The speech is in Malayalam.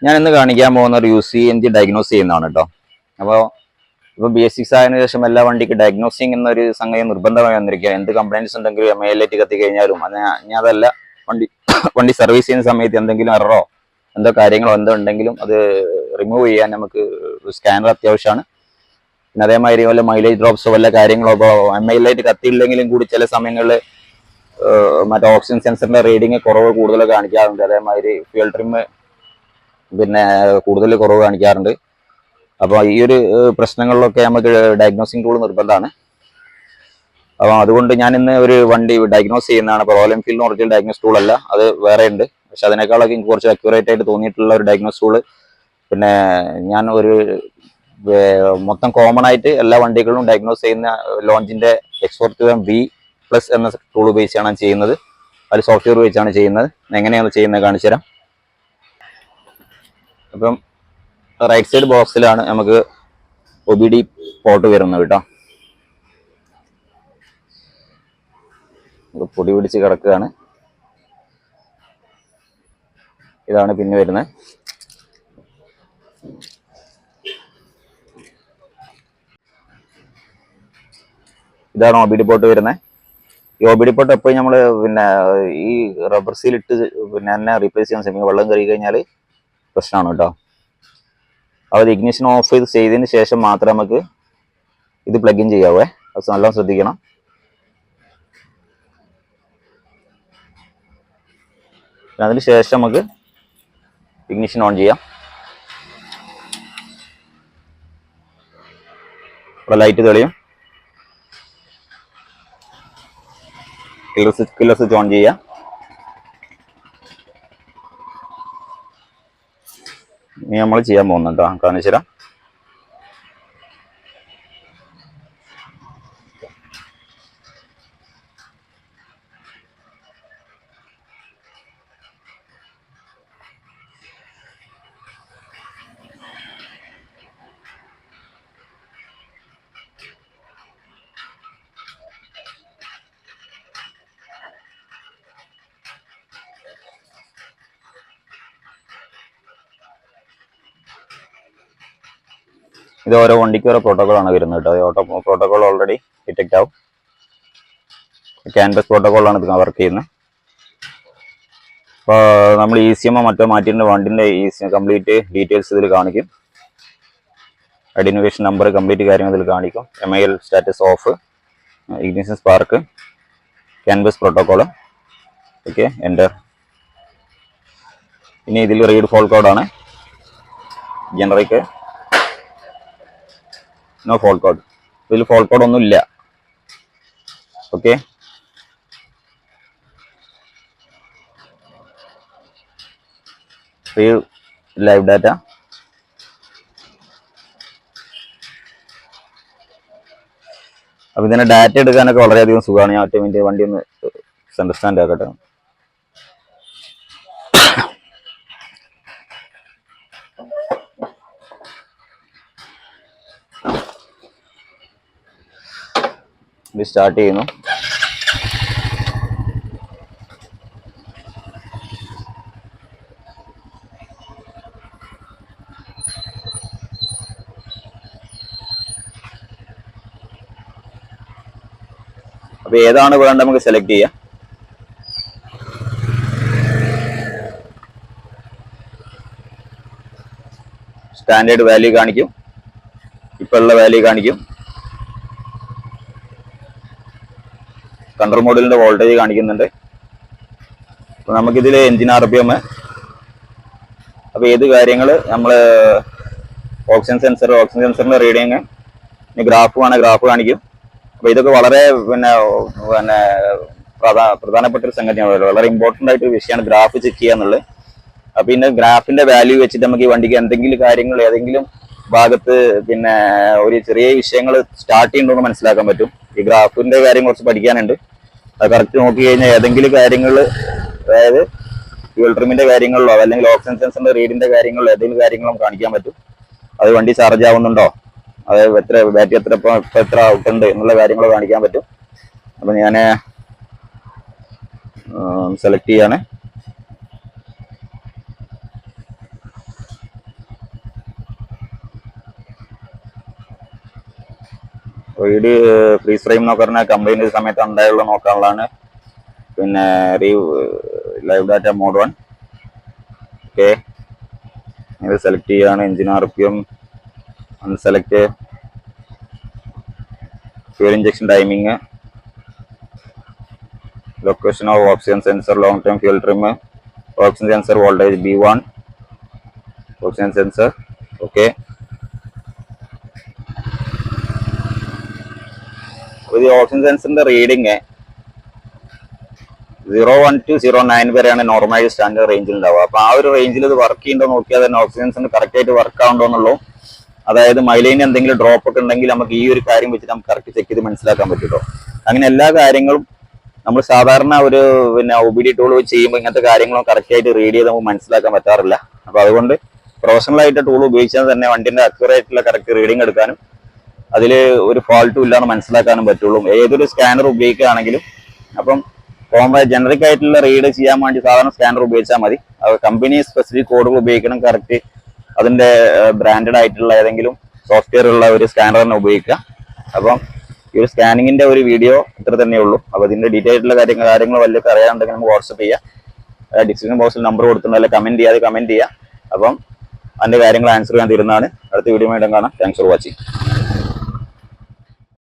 ഞാൻ ഇന്ന് കാണിക്കാൻ പോകുന്ന ഒരു UCNG ഡയഗ്നോസ് ചെയ്യുന്നതാണ് കേട്ടോ. അപ്പോൾ ഇപ്പോൾ BS6 ആയതിനു ശേഷം എല്ലാ വണ്ടിക്ക് ഡയഗ്നോസിങ് എന്നൊരു സംഗതി നിർബന്ധമായി വന്നിരിക്കുക. എന്ത് കംപ്ലൈൻറ്റ്സ് ഉണ്ടെങ്കിലും MILT കത്തി കഴിഞ്ഞാലും ഞാൻ അതല്ല വണ്ടി സർവീസ് ചെയ്യുന്ന സമയത്ത് എന്തെങ്കിലും എററോ എന്തോ കാര്യങ്ങളോ എന്തോ ഉണ്ടെങ്കിലും അത് റിമൂവ് ചെയ്യാൻ നമുക്ക് സ്കാനർ അത്യാവശ്യമാണ്. പിന്നെ അതേമാതിരി വല്ല മൈലേജ് ഡ്രോപ്സോ വല്ല കാര്യങ്ങളോ ഇപ്പോൾ MILT കത്തിയില്ലെങ്കിലും കൂടി ചില സമയങ്ങളിൽ മറ്റേ ഓക്സിജൻ സെൻസറിന്റെ റീഡിങ് കുറവ് കൂടുതൽ കാണിക്കാറുണ്ട്. അതേമാതിരി ഫ്യൂൽ ട്രിം പിന്നെ കൂടുതൽ കുറവ് കാണിക്കാറുണ്ട്. അപ്പോൾ ഈ ഒരു പ്രശ്നങ്ങളിലൊക്കെ നമുക്ക് ഡയഗ്നോസിങ് ടൂൾ നിർബന്ധമാണ്. അപ്പോൾ അതുകൊണ്ട് ഞാൻ ഇന്ന് ഒരു വണ്ടി ഡയഗ്നോസ് ചെയ്യുന്നതാണ്. ഇപ്പോൾ റോയൽ എൻഫീൽഡിന് ഒറിജിനൽ ഡയഗ്നോസ് ടൂൾ അല്ല, അത് വേറെ ഉണ്ട്. പക്ഷെ അതിനേക്കാളൊക്കെ എനിക്ക് കുറച്ച് അക്യൂറേറ്റ് ആയിട്ട് തോന്നിയിട്ടുള്ള ഒരു ഡയഗ്നോസ് ടൂള്. പിന്നെ ഞാൻ ഒരു മൊത്തം കോമൺ ആയിട്ട് എല്ലാ വണ്ടികളിലും ഡയഗ്നോസ് ചെയ്യുന്ന ലോഞ്ചിന്റെ X41V+ എന്ന ടൂൾ ഉപയോഗിച്ചാണ് ചെയ്യുന്നത്. അത് സോഫ്റ്റ്വെയർ ഉപയോഗിച്ചാണ് ചെയ്യുന്നത്. എങ്ങനെയാണ് ചെയ്യുന്നത് കാണിച്ചു തരാം. അപ്പം റൈറ്റ് സൈഡ് ബോക്സിലാണ് നമുക്ക് OBD പോർട്ട് വരുന്നത് കേട്ടോ. പൊടി പിടിച്ച് കിടക്കുകയാണ്. ഇതാണ് പിന്നെ വരുന്നത്. ഇതാണ് OBD പോർട്ട് വരുന്നത്. ഈ OBD പോർട്ട് എപ്പോഴും നമ്മൾ പിന്നെ ഈ റബ്ബർ സീൽ ഇട്ട് പിന്നെ തന്നെ റീപ്ലേസ് ചെയ്യാൻ ശ്രമിക്കും. വെള്ളം കയറി കഴിഞ്ഞാൽ പ്രശ്നമാണ് കേട്ടോ. അത് ഇഗ്നിഷൻ ഓഫ് ചെയ്തതിന് ശേഷം മാത്രമേ നമുക്ക് ഇത് പ്ലഗ് ഇൻ ചെയ്യാവേ. അത് നല്ലോണം ശ്രദ്ധിക്കണം. അതിന് ശേഷം നമുക്ക് ഇഗ്നിഷൻ ഓൺ ചെയ്യാം. ഇവിടെ ലൈറ്റ് തെളിയും. കില്ലർ സ്വിച്ച് ഓൺ ചെയ്യാം. ഇനി നമ്മൾ ചെയ്യാൻ പോകുന്നുണ്ടോ കാണിച്ചു തരാം. ഇത് ഓരോ വണ്ടിക്ക് ഓരോ പ്രോട്ടോക്കോളാണ് വരുന്നത് കേട്ടോ. ഓട്ടോ പ്രോട്ടോക്കോൾ ഓൾറെഡി ഡിറ്റക്റ്റ് ആവും. ക്യാൻവസ് പ്രോട്ടോക്കോളാണ് ഇത് വർക്ക് ചെയ്യുന്നത്. അപ്പോൾ നമ്മൾ ECM മറ്റോ മാറ്റിയിട്ട് വണ്ടിൻ്റെ കംപ്ലീറ്റ് ഡീറ്റെയിൽസ് ഇതിൽ കാണിക്കും. ഐഡന്റിഫിക്കേഷൻ നമ്പർ കംപ്ലീറ്റ് കാര്യങ്ങൾ ഇതിൽ കാണിക്കും. MIL status off, ignition spark, CAN bus protocol. Okay, enter. ഇനി ഇതിൽ റീഡ് ഫോൾ കോഡാണ്. Generic no fault code. ഇതിൽ ഫോൾ കോഡ് ഒന്നും ഇല്ല. Okay, live data. അപ്പൊ ഇതിനെ ഡാറ്റ എടുക്കാനൊക്കെ വളരെയധികം സുഖമാണ്. ഞാൻ ഒറ്റ മിനിറ്റ് വണ്ടി ഒന്ന് അണ്ടർസ്റ്റാൻഡ് ആക്കട്ടെ. ഇത് സ്റ്റാർട്ട് ചെയ്യുന്നു. അപ്പൊ ഏതാണ് വേണ്ടത് നമുക്ക് സെലക്ട് ചെയ്യാം. സ്റ്റാൻഡേർഡ് വാല്യൂ കാണിക്കും, ഇപ്പൊ ഉള്ള വാല്യൂ കാണിക്കും, കൺട്രോൾ മോഡലിന്റെ വോൾട്ടേജ് കാണിക്കുന്നുണ്ട്. അപ്പൊ നമുക്കിതിൽ എഞ്ചിൻ RPM, അപ്പൊ ഏത് കാര്യങ്ങൾ നമ്മൾ ഓക്സിജൻ സെൻസറിന്റെ റീഡിങ്, ഗ്രാഫ് വേണം, ഗ്രാഫ് കാണിക്കും. അപ്പൊ ഇതൊക്കെ വളരെ പിന്നെ പ്രധാനപ്പെട്ട ഒരു സംഗതിയാണ്. വളരെ ഇമ്പോർട്ടന്റ് ആയിട്ട് ഒരു വിഷയമാണ് ഗ്രാഫ് ചെക്ക് ചെയ്യുക എന്നുള്ളത്. അപ്പൊ പിന്നെ ഗ്രാഫിന്റെ വാല്യൂ വെച്ചിട്ട് നമുക്ക് ഈ വണ്ടിക്ക് എന്തെങ്കിലും കാര്യങ്ങൾ ഏതെങ്കിലും ഭാഗത്ത് പിന്നെ ഒരു ചെറിയ വിഷയങ്ങൾ സ്റ്റാർട്ട് ചെയ്യുന്നുണ്ടോ മനസ്സിലാക്കാൻ പറ്റും. ഈ ഗ്രാഫിന്റെ കാര്യം കുറച്ച് പഠിക്കാനുണ്ട്. അത് കറക്റ്റ് നോക്കി കഴിഞ്ഞാൽ ഏതെങ്കിലും കാര്യങ്ങൾ, അതായത് ഫ്യൂൽ ട്രിമിന്റെ കാര്യങ്ങളിലോ അല്ലെങ്കിൽ ഓക്സിജൻ സെൻസറിന്റെ റീഡിന്റെ കാര്യങ്ങളിലോ ഏതെങ്കിലും കാര്യങ്ങളും കാണിക്കാൻ പറ്റും. അത് വണ്ടി ചാർജ് ആവുന്നുണ്ടോ, അതായത് ബാറ്ററി എത്ര ഔട്ടുണ്ട് എന്നുള്ള കാര്യങ്ങൾ കാണിക്കാൻ പറ്റും. അപ്പൊ ഞാൻ സെലക്ട് ചെയ്യാണ്. റീഡ് ഫ്രീസ് ഫ്രെയിം എന്നൊക്കെ പറഞ്ഞാൽ കംപ്ലൈൻറ്റ് സമയത്ത് ഉണ്ടായുള്ള നോക്കാനുള്ളതാണ്. പിന്നെ ലൈവ് ഡാറ്റ മോഡ് 1. ഓക്കെ, ഇത് സെലക്ട് ചെയ്യാണ്. Engine RPM unselect. Fuel injection timing, location of oxygen sensor, long time fuel trim, oxygen sensor voltage B1, oxygen sensor. Okay, ഇത് ഓക്സിജൻ സെൻസറിന്റെ റീഡിങ് 01 to 09 വരെയാണ് നോർമലി സ്റ്റാൻഡേർഡ് റേഞ്ചിൽ ഉണ്ടാവുക. അപ്പൊ ആ ഒരു റേഞ്ചിൽ ഇത് വർക്ക് ചെയ്യുന്നുണ്ടോ നോക്കിയാൽ തന്നെ ഓക്സിജൻ സെൻസർ കറക്റ്റ് ആയിട്ട് വർക്ക് ആവുന്നുണ്ടോ എന്നുള്ളൂ. അതായത് മൈലേജിന് എന്തെങ്കിലും ഡ്രോപ്പ് ഒക്കെ ഉണ്ടെങ്കിൽ നമുക്ക് ഈ ഒരു കാര്യം വെച്ചിട്ട് നമുക്ക് കറക്റ്റ് ചെക്ക് ചെയ്ത് മനസ്സിലാക്കാൻ പറ്റുമല്ലോ. അങ്ങനെ എല്ലാ കാര്യങ്ങളും നമ്മൾ സാധാരണ ഒരു OBD ടൂൾ ചെയ്യുമ്പോൾ ഇങ്ങനത്തെ കാര്യങ്ങളും കറക്റ്റ് ആയിട്ട് റീഡ് ചെയ്ത് നമുക്ക് മനസ്സിലാക്കാൻ പറ്റാറില്ല. അപ്പൊ അതുകൊണ്ട് പ്രൊഫഷണൽ ആയിട്ട് ടൂൾ ഉപയോഗിച്ചാൽ തന്നെ വണ്ടിന്റെ അക്യുറേറ്റുള്ള കറക്റ്റ് റീഡിങ് എടുക്കാനും അതിൽ ഒരു ഫോൾട്ടും ഇല്ലാന്ന് മനസ്സിലാക്കാനും പറ്റുള്ളൂ, ഏതൊരു സ്കാനർ ഉപയോഗിക്കുകയാണെങ്കിലും. അപ്പം ജനറിക് ആയിട്ടുള്ള റീഡ് ചെയ്യാൻ വേണ്ടി സാധാരണ സ്കാനർ ഉപയോഗിച്ചാൽ മതി. കമ്പനി സ്പെസിഫിക് കോഡുകൾ ഉപയോഗിക്കണം, കറക്റ്റ് അതിന്റെ ബ്രാൻഡഡ് ആയിട്ടുള്ള ഏതെങ്കിലും സോഫ്റ്റ്വെയർ ഉള്ള ഒരു സ്കാനർ തന്നെ ഉപയോഗിക്കുക. അപ്പം ഈ ഒരു സ്കാനിങ്ങിന്റെ ഒരു വീഡിയോ ഇത്ര തന്നെ ഉള്ളൂ. അപ്പൊ ഇതിന്റെ ഡീറ്റെയിൽ ആയിട്ടുള്ള കാര്യങ്ങൾ വല്ലതൊക്കെ അറിയാനുണ്ടെങ്കിൽ നമുക്ക് വാട്സപ്പ് ചെയ്യാം. ഡിസ്ക്രിപ്ഷൻ ബോക്സിൽ നമ്പർ കൊടുത്തിട്ടുണ്ടെങ്കിൽ കമന്റ് ചെയ്യാം. അപ്പം അതിന്റെ കാര്യങ്ങൾ ആൻസർ ചെയ്യാൻ തരുന്നതാണ്. അടുത്ത വീഡിയോ ആയിട്ട് കാണാം. Thanks for watching.